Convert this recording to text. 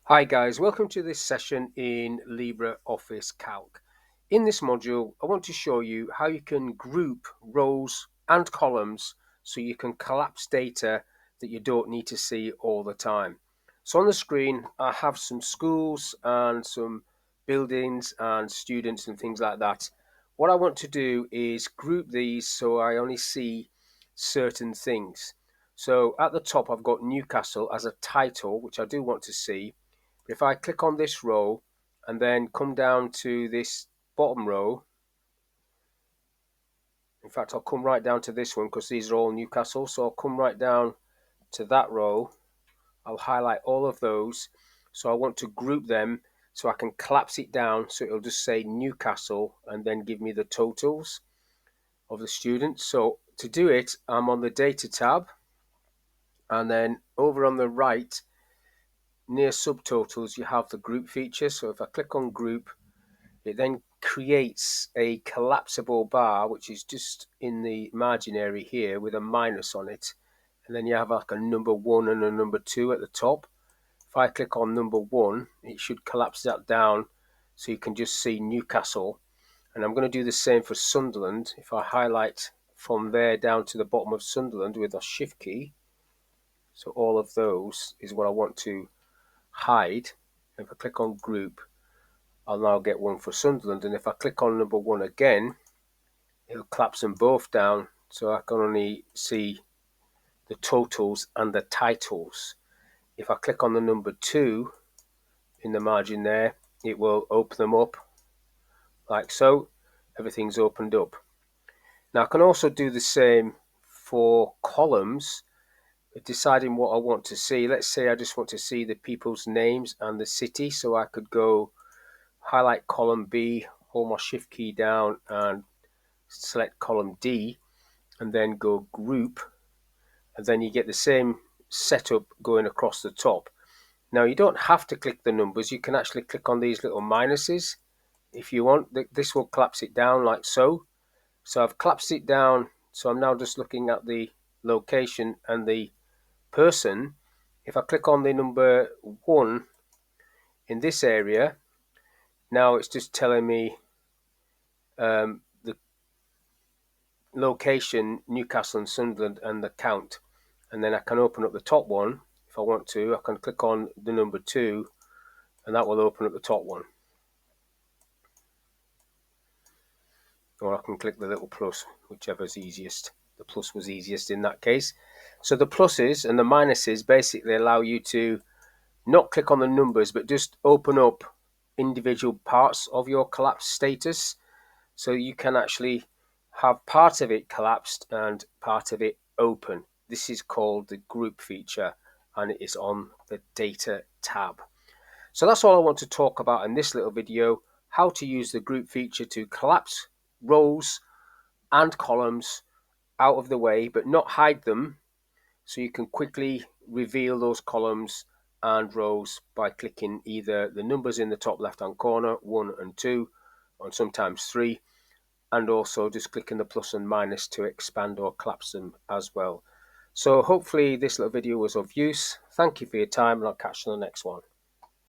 Hi guys, welcome to this session in LibreOffice Calc. In this module, I want to show you how you can group rows and columns so you can collapse data that you don't need to see all the time. So on the screen, I have some schools and some buildings and students and things like that. What I want to do is group these so I only see certain things. So at the top, I've got Newcastle as a title, which I do want to see. If I click on this row and then come down to this bottom row, in fact I'll come right down to this one because these are all Newcastle, so I'll come right down to that row. I'll highlight all of those, so I want to group them so I can collapse it down so it'll just say Newcastle and then give me the totals of the students. So to do it, I'm on the data tab, and then over on the right near subtotals you have the group feature. So if I click on group, it then creates a collapsible bar, which is just in the margin area here with a minus on it. And then you have like a number 1 and a number 2 at the top. If I click on number 1, it should collapse that down so you can just see Newcastle. And I'm going to do the same for Sunderland. If I highlight from there down to the bottom of Sunderland with a shift key, so all of those is what I want to hide. If I click on group, I'll now get one for Sunderland, and if I click on number 1 again, it'll collapse them both down so I can only see the totals and the titles. If I click on the number 2 in the margin there, it will open them up like so. Everything's opened up. Now I can also do the same for columns, deciding what I want to see. Let's say I just want to see the people's names and the city, so I could go highlight column B, hold my shift key down and select column D, and then go group, and then you get the same setup going across the top. Now you don't have to click the numbers, you can actually click on these little minuses if you want. This will collapse it down like so. So I've collapsed it down, so I'm now just looking at the location and the person. If I click on the number 1 in this area, now it's just telling me the location, Newcastle and Sunderland, and the count. And then I can open up the top one if I want to. I can click on the number 2 and that will open up the top one. Or I can click the little plus, whichever is easiest. The plus was easiest in that case. So the pluses and the minuses basically allow you to not click on the numbers, but just open up individual parts of your collapse status. So you can actually have part of it collapsed and part of it open. This is called the group feature, and it is on the data tab. So that's all I want to talk about in this little video: how to use the group feature to collapse rows and columns out of the way but not hide them, so you can quickly reveal those columns and rows by clicking either the numbers in the top left hand corner, 1 and 2, or sometimes 3, and also just clicking the plus and minus to expand or collapse them as well. So hopefully this little video was of use. Thank you for your time, and I'll catch you on the next one.